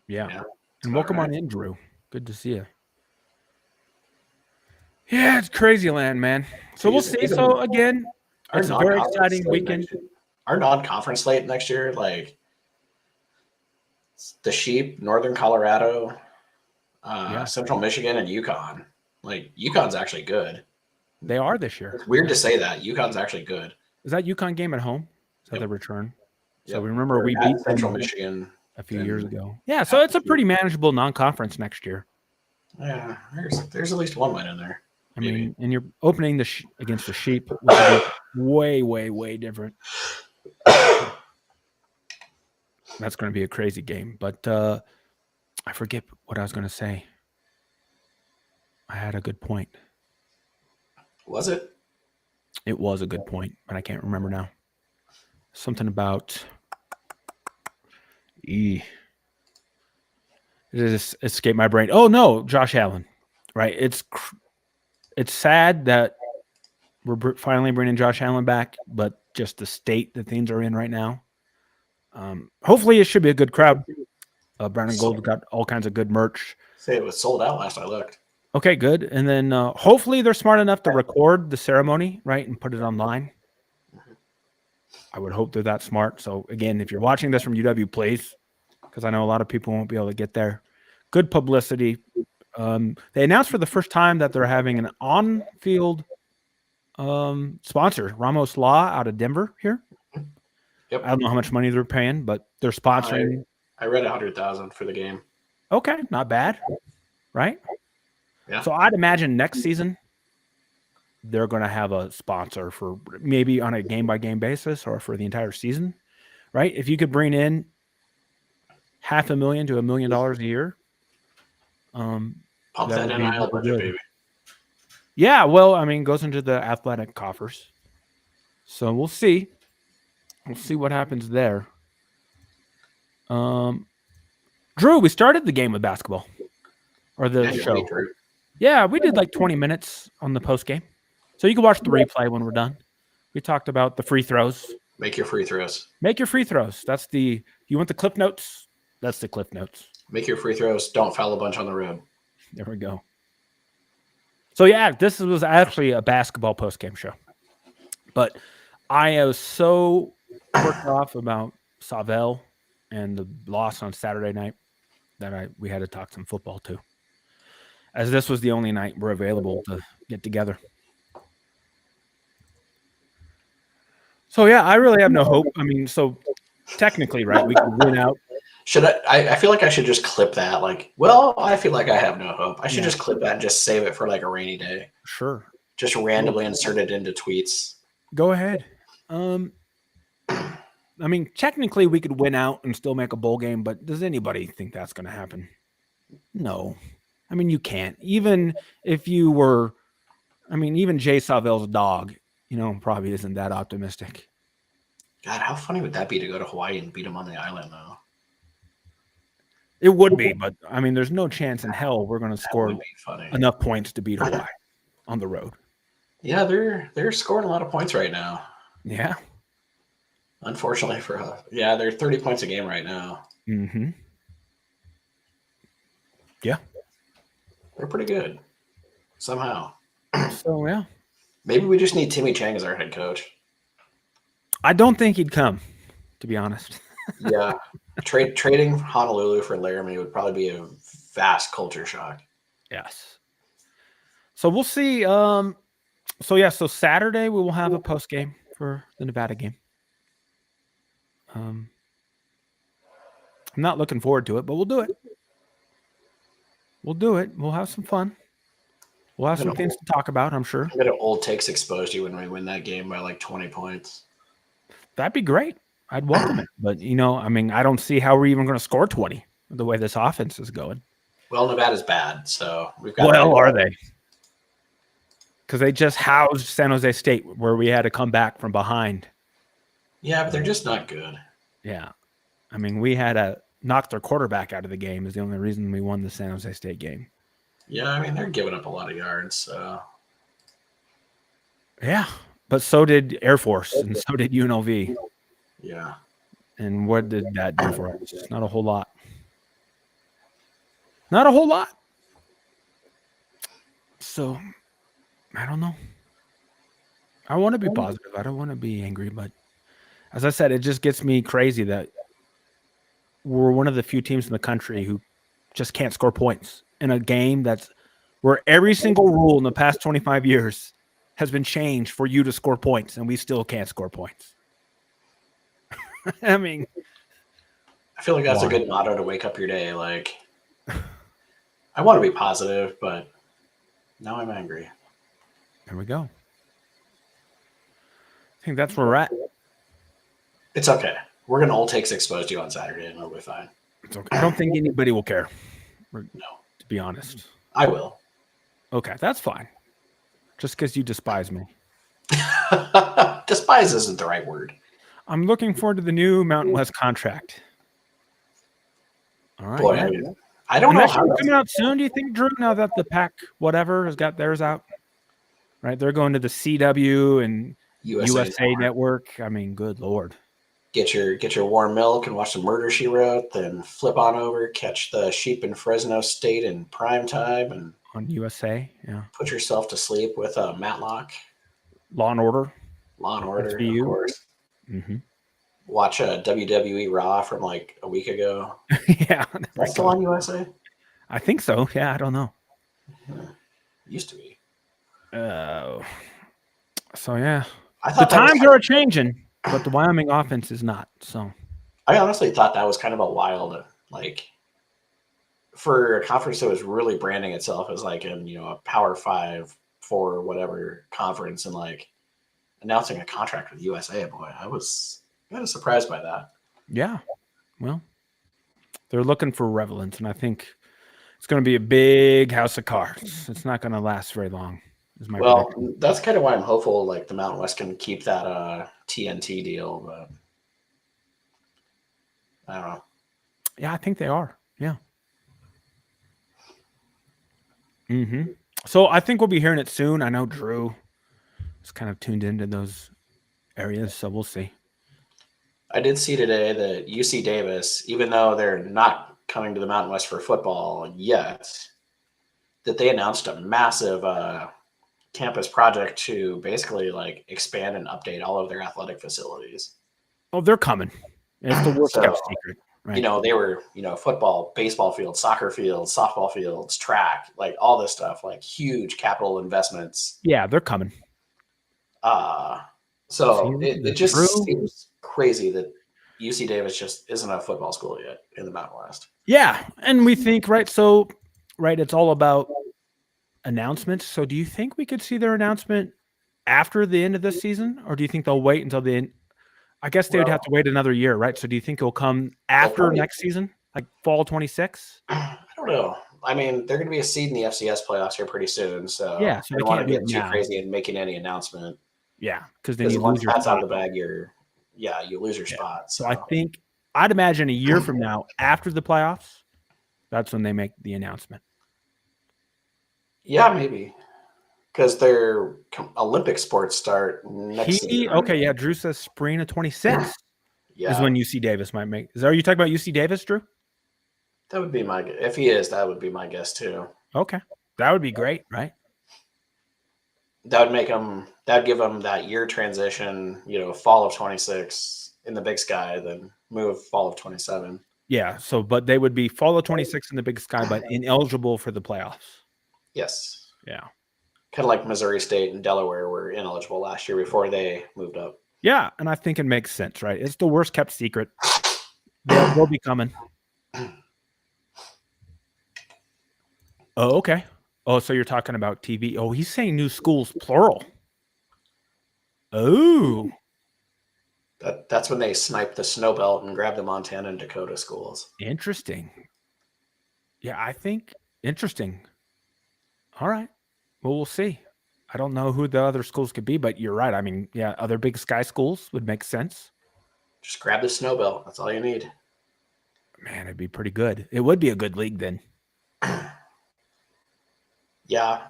Yeah. And welcome on in, Drew. Good to see you. Yeah, it's crazy land, man. So we'll see. So again, it's a very exciting weekend. Our non-conference slate next year, like the Sheep, Northern Colorado, Central Michigan, and UConn. Like, UConn's actually good. They are this year. It's weird to say that. UConn's actually good. Is that UConn game at home? Is that the return? Yep. So remember we beat Central Michigan a few years ago. Yeah, so it's a pretty manageable non-conference next year. Yeah, there's at least one win in there. I mean, and you're opening against the Sheep, which is way, way, way different. That's going to be a crazy game. But I forget what I was going to say. I had a good point. Was it? It was a good point, but I can't remember now. Something about it just escaped my brain. Oh no, Josh Allen, right? It's sad that we're finally bringing Josh Allen back, but just the state that things are in right now. Hopefully, it should be a good crowd. Brown and Gold got all kinds of good merch. Say it was sold out last I looked. Okay, good. And then hopefully they're smart enough to record the ceremony, right, and put it online. I would hope they're that smart. So, again, if you're watching this from UW, please, because I know a lot of people won't be able to get there. Good publicity. They announced for the first time that they're having an on-field sponsor, Ramos Law out of Denver here. Yep. I don't know how much money they're paying, but they're sponsoring. I read 100,000 for the game. Okay, not bad, right? Yeah. So I'd imagine next season they're going to have a sponsor for maybe on a game-by-game basis or for the entire season, right? If you could bring in $500,000 to $1 million a year, pump that NIL budget, baby. Yeah, well, I mean, goes into the athletic coffers. So we'll see. We'll see what happens there. Drew, we started the game with basketball or the show. Yeah, we did like 20 minutes on the post game. So you can watch the replay when we're done. We talked about the free throws. Make your free throws. Make your free throws. That's you want the clip notes? That's the clip notes. Make your free throws. Don't foul a bunch on the road. There we go. So yeah, this was actually a basketball post game show. But I was so worked off about Salvell and the loss on Saturday night that we had to talk some football too. As this was the only night we're available to get together. So yeah, I really have no hope. I mean, so technically, right, we can win out. Should I feel like I should just clip that. Like, well, I feel like I have no hope. I should just clip that and just save it for like a rainy day. Sure. Just randomly insert it into tweets. Go ahead. I mean, technically we could win out and still make a bowl game, but does anybody think that's going to happen? No. I mean, you can't. Even if you were, I mean, even Jay Savell's dog, probably isn't that optimistic. God, how funny would that be to go to Hawaii and beat them on the island, though? It would be, but I mean, there's no chance in hell we're going to That score would be funny. enough points to beat Hawaii on the road. Yeah, they're scoring a lot of points right now. Yeah. Unfortunately for us. Yeah, they're 30 points a game right now. Mm-hmm. Yeah. They're pretty good. Somehow. So, yeah. Maybe we just need Timmy Chang as our head coach. I don't think he'd come, to be honest. Yeah. Trading Honolulu for Laramie would probably be a vast culture shock. Yes. So we'll see. So Saturday we will have a post game for the Nevada game. I'm not looking forward to it, but we'll do it. We'll do it. We'll have some fun. We'll have some things to talk about, I'm sure. I bet old takes exposed you when we win that game by like 20 points. That'd be great. I'd welcome it. But, I mean, I don't see how we're even going to score 20 the way this offense is going. Well, Nevada's bad, so we've got. Well, are they? Because they just housed San Jose State, where we had to come back from behind. Yeah, but they're just not good. Yeah. I mean, we had to knock their quarterback out of the game is the only reason we won the San Jose State game. Yeah, I mean, they're giving up a lot of yards, so. Yeah, but so did Air Force, and so did UNLV. Yeah. And what did that do for us? Not a whole lot. Not a whole lot. So, I don't know. I want to be positive. I don't want to be angry, but as I said, it just gets me crazy that we're one of the few teams in the country who just can't score points in a game that's where every single rule in the past 25 years has been changed for you to score points, and we still can't score points. I mean, I feel like that's a good motto to wake up your day. Like, I want to be positive, but now I'm angry. There we go. I think that's where we're at. It's okay. We're going to old takes exposed you on Saturday, and it'll be fine. It's okay. I don't think anybody will care. No. To be honest. I will. Okay, that's fine. Just because you despise me. Despise isn't the right word. I'm looking forward to the new Mountain West contract. All right. Boy, I don't know how that's coming out soon. Do you think, Drew? Now that the Pac whatever has got theirs out, right? They're going to the CW and USA Network. I mean, good Lord. Get your warm milk and watch the Murder, She Wrote. Then flip on over, catch the Sheep in Fresno State in prime time, and on USA. Yeah. Put yourself to sleep with Matlock. Law and Order. Law and Order, of course. Mm-hmm. Watch WWE Raw from like a week ago. Yeah. That's still on USA? I think so. Yeah, I don't know. Used to be. So, yeah. I thought the times are changing, but the Wyoming offense is not. So I honestly thought that was kind of a wild, like, for a conference that was really branding itself as like a Power 5 for whatever conference, and like announcing a contract with USA. Boy, I was kind of surprised by that. Yeah. Well, they're looking for relevance, and I think it's going to be a big house of cards. It's not going to last very long. Well, that's kind of why I'm hopeful like the Mountain West can keep that TNT deal, but I don't know. Yeah, I think they are. Yeah. Mm-hmm. So I think we'll be hearing it soon. I know Drew is kind of tuned into those areas, so we'll see. I did see today that UC Davis, even though they're not coming to the Mountain West for football yet, that they announced a massive campus project to basically like expand and update all of their athletic facilities. Oh, they're coming. It's the worst kept secret. Right. They were, football, baseball fields, soccer fields, softball fields, track, like all this stuff, like huge capital investments. Yeah, they're coming. So it just seems crazy that UC Davis just isn't a football school yet in the Mountain West. Yeah, and we think, right, so, right, it's all about announcements. So do you think we could see their announcement after the end of this season, or do you think they'll wait until the end? I guess they would have to wait another year, right? So do you think it'll come after next season, like fall 26? I don't know. I mean, they're going to be a seed in the FCS playoffs here pretty soon, so yeah, so I don't want to get too crazy in making any announcement. Yeah, because then you once lose your that's out of the bag, you're you lose your spot. So I think I'd imagine a year from now, after the playoffs, that's when they make the announcement. Yeah, maybe. Because their Olympic sports start next season. Okay, yeah. Drew says spring of 26 is when UC Davis might make. Are you talking about UC Davis, Drew? That would be my. If he is, that would be my guess too. Okay, that would be great, right? That would make him. That'd give him that year transition. Fall of 26 in the Big Sky, then move fall of 27. Yeah. So, but they would be fall of 26 in the Big Sky, but ineligible for the playoffs. Yes. Yeah. Kind of like Missouri State and Delaware were ineligible last year before they moved up. Yeah, and I think it makes sense, right? It's the worst kept secret. They'll be coming. Oh, okay. Oh, so you're talking about TV. Oh, he's saying new schools, plural. Oh. That's when they snipe the snow belt and grab the Montana and Dakota schools. Interesting. Yeah, I think interesting. All right. Well, we'll see. I don't know who the other schools could be, but you're right. I mean, yeah, other Big Sky schools would make sense. Just grab the snow belt. That's all you need. Man, it'd be pretty good. It would be a good league then. Yeah,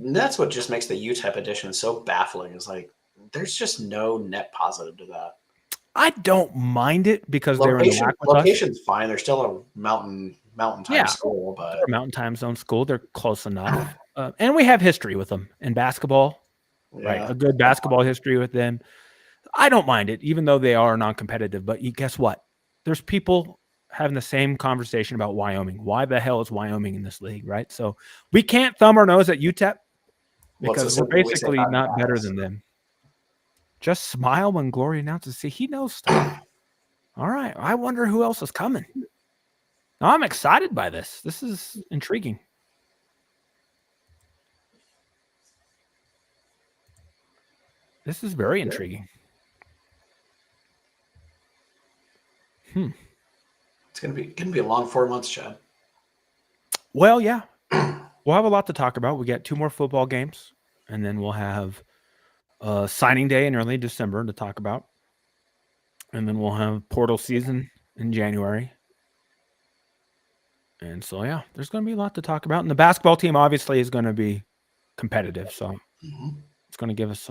that's what just makes the UTEP edition so baffling. Is like there's just no net positive to that. I don't mind it because they're in the WAC with location's fine. They're still a mountain time school, but they're a mountain time zone school. They're close enough, and we have history with them in basketball. Right, a good basketball history with them. I don't mind it, even though they are non-competitive. But guess what? There's people having the same conversation about Wyoming. Why the hell is Wyoming in this league, right? So we can't thumb our nose at UTEP because we're basically not better than them. Just smile when Glory announces. See, he knows stuff. All right. I wonder who else is coming. I'm excited by this. This is intriguing. This is very intriguing. It's gonna be a long 4 months, Chad. Well, yeah. We'll have a lot to talk about. We got 2 more football games, and then we'll have signing day in early December to talk about. And then we'll have portal season in January. And so, yeah, there's going to be a lot to talk about. And the basketball team obviously is going to be competitive. So it's going to give us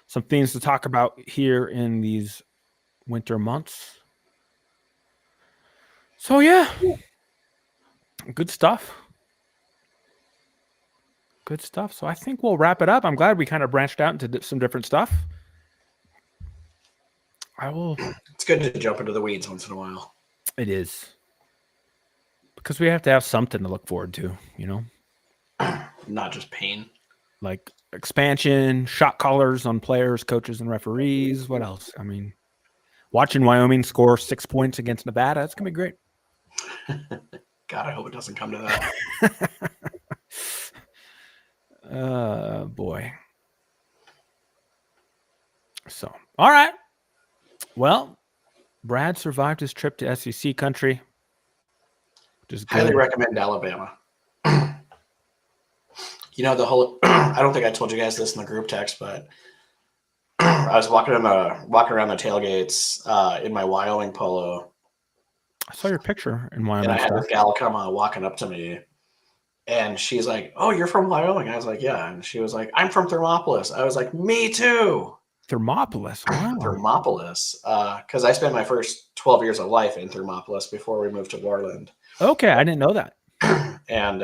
some things to talk about here in these winter months. So, yeah, good stuff. Good stuff. So I think we'll wrap it up. I'm glad we kind of branched out into some different stuff. It's good to jump into the weeds once in a while. It is. Because we have to have something to look forward to, Not just pain. Like expansion, shot callers on players, coaches, and referees. What else? I mean, watching Wyoming score 6 points against Nevada, it's going to be great. God, I hope it doesn't come to that. Boy. So, all right. Well, Brad survived his trip to SEC country. Just highly recommend Alabama. The whole I don't think I told you guys this in the group text, but I was walking around the tailgates in my Wyoming polo. I saw your picture in Wyoming. And I had this gal come walking up to me, and she's like, "Oh, you're from Wyoming?" I was like, "Yeah." And she was like, "I'm from Thermopolis." I was like, "Me too." Thermopolis. Wow. Thermopolis. Because I spent my first 12 years of life in Thermopolis before we moved to Warland. Okay, I didn't know that. And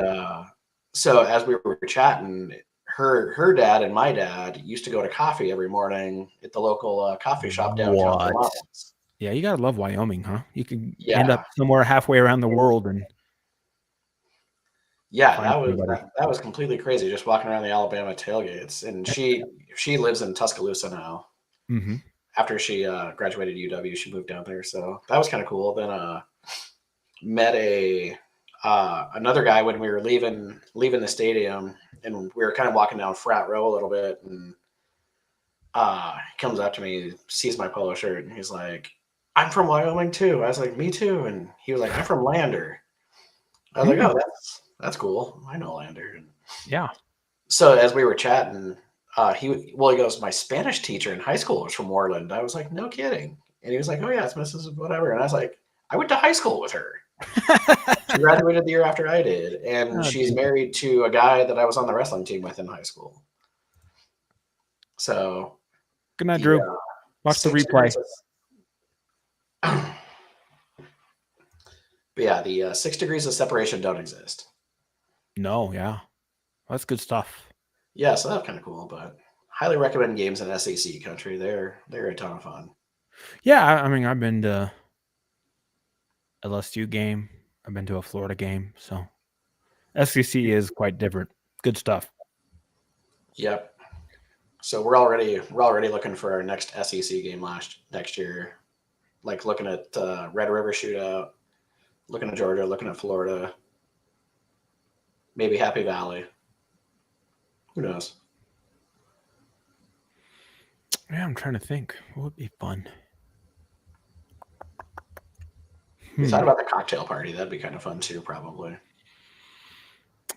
so as we were chatting, her dad and my dad used to go to coffee every morning at the local coffee shop downtown Thermopolis. Yeah, you gotta love Wyoming, huh? You can end up somewhere halfway around the world and that was completely crazy, just walking around the Alabama tailgates. And she lives in Tuscaloosa now. Mm-hmm. After she graduated UW, she moved down there, so that was kind of cool. Then met another guy when we were leaving the stadium, and we were kind of walking down Frat Row a little bit, and he comes up to me, sees my polo shirt, and he's like, "I'm from Wyoming too." I was like, "Me too." And he was like, "I'm from Lander." I was like, "Oh, that's cool. I know Lander." And yeah. So as we were chatting, he goes, "My Spanish teacher in high school was from Warland." I was like, "No kidding." And he was like, "Oh yeah, it's Mrs. Whatever." And I was like, "I went to high school with her. She graduated the year after I did, and she's married to a guy that I was on the wrestling team with in high school." So, good night, Drew. Watch the replay. But yeah, the 6 degrees of separation don't exist. No, yeah, that's good stuff. Yeah, so that's kind of cool. But highly recommend games in SEC country. They're a ton of fun. Yeah, I mean, I've been to LSU game. I've been to a Florida game, so SEC is quite different. Good stuff. Yep. So we're already looking for our next SEC game next year. Like looking at Red River Shootout, looking at Georgia, looking at Florida, maybe Happy Valley. Who knows? Yeah, I'm trying to think. What would be fun? We thought about the cocktail party. That'd be kind of fun too, probably.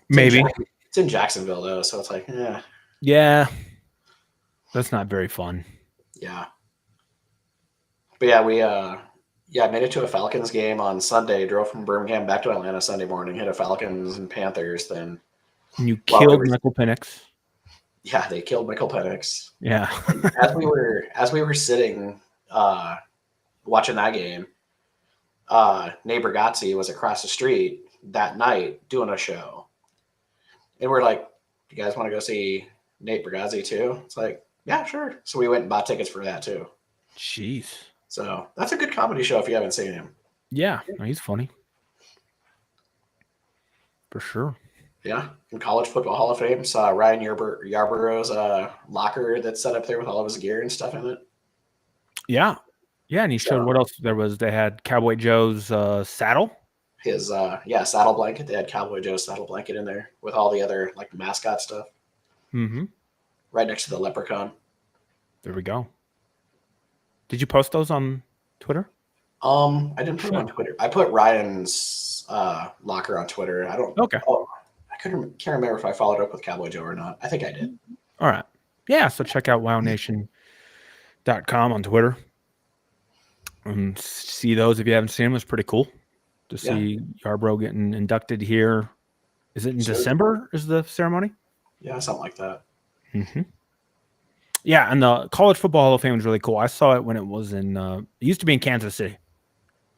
Maybe. It's in Jacksonville though, so it's like, yeah. Yeah. That's not very fun. Yeah. But yeah, we made it to a Falcons game on Sunday, drove from Birmingham back to Atlanta Sunday morning, hit a Falcons and Panthers, then you killed Michael Penix. Yeah, they killed Michael Penix. Yeah. as we were sitting watching that game, Nate Bargatze was across the street that night doing a show. And we're like, "You guys want to go see Nate Bargatze too?" It's like, "Yeah, sure." So we went and bought tickets for that too. Jeez. So that's a good comedy show if you haven't seen him. Yeah, he's funny. For sure. Yeah. In College Football Hall of Fame, saw Ryan Yarborough's locker that's set up there with all of his gear and stuff in it. Yeah. Yeah, and he showed what else there was. They had Cowboy Joe's saddle. His saddle blanket. They had Cowboy Joe's saddle blanket in there with all the other like mascot stuff. Mm-hmm. Right next to the leprechaun. There we go. Did you post those on Twitter? I didn't put them on Twitter. I put Ryan's locker on Twitter. I don't. Okay. Oh, can't remember if I followed up with Cowboy Joe or not. I think I did. All right. Yeah. So check out WyoNation.com on Twitter and see those if you haven't seen them. It's pretty cool to see Yarbrough getting inducted here. Is it in December? Is the ceremony? Yeah, something like that. Mm-hmm. Yeah, and the College Football Hall of Fame is really cool. I saw it when it was in. It used to be in Kansas City,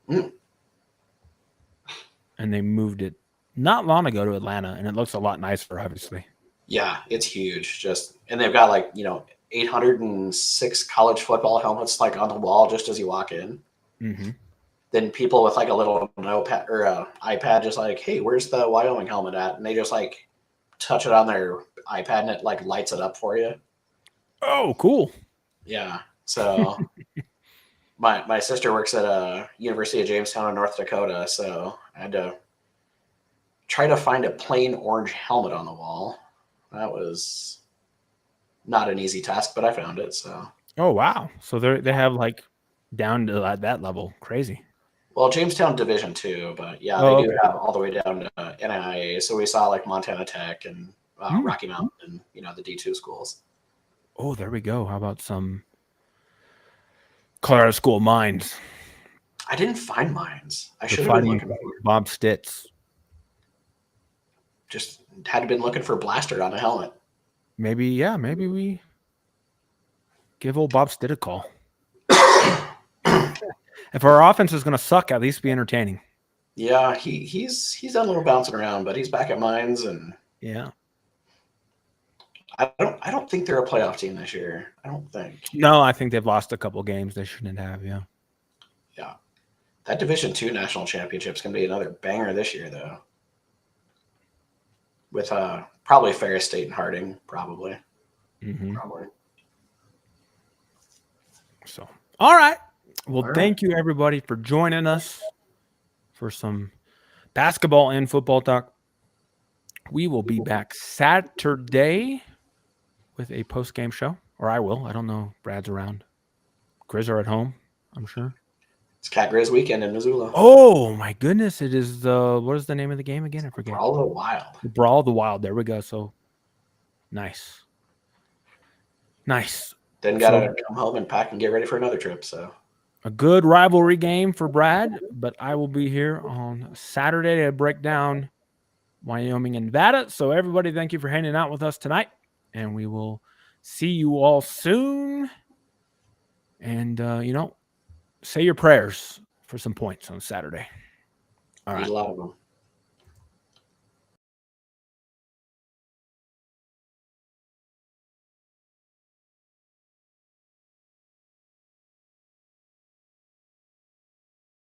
and they moved it not long ago to Atlanta, and it looks a lot nicer, obviously. Yeah, it's huge. And they've got 806 college football helmets like on the wall just as you walk in. Mm-hmm. Then people with like a little notepad or iPad just like, "Hey, where's the Wyoming helmet at?" And they just like touch it on their iPad and it like lights it up for you. Oh, cool. Yeah. So my sister works at University of Jamestown in North Dakota, so I had to try to find a plain orange helmet on the wall. That was not an easy task, but I found it. So. Oh wow! So they have like down to that level, crazy. Well, Jamestown Division II, but yeah, they do have all the way down to NAIA. So we saw like Montana Tech and Rocky Mountain, and the D2 schools. Oh, there we go. How about some Colorado School of Mines? I didn't find mines. I should have been looking for Bob Stitz. Just had been looking for Blaster on a helmet. Maybe we give old Bob Stitt a call. If our offense is going to suck, at least be entertaining. Yeah, he's done a little bouncing around, but he's back at Mines, and yeah. I don't think they're a playoff team this year. I don't think. No, I think they've lost a couple games they shouldn't have. Yeah. Yeah, that Division II national championship's gonna be another banger this year, though. With probably Ferris State and Harding, probably. Mm-hmm. Probably. So, all right. Well, thank you everybody for joining us for some basketball and football talk. We will be back Saturday with a post-game show, or I will. I don't know. Brad's around. Grizz are at home, I'm sure. It's Cat Grizz weekend in Missoula. Oh my goodness! It is what is the name of the game again? I forget. Brawl of the Wild. Brawl of the Wild. There we go. So nice. Then gotta come home and pack and get ready for another trip. So a good rivalry game for Brad, but I will be here on Saturday to break down Wyoming and Nevada. So everybody, thank you for hanging out with us tonight, and we will see you all soon. And, say your prayers for some points on Saturday. All right. Need a lot of them.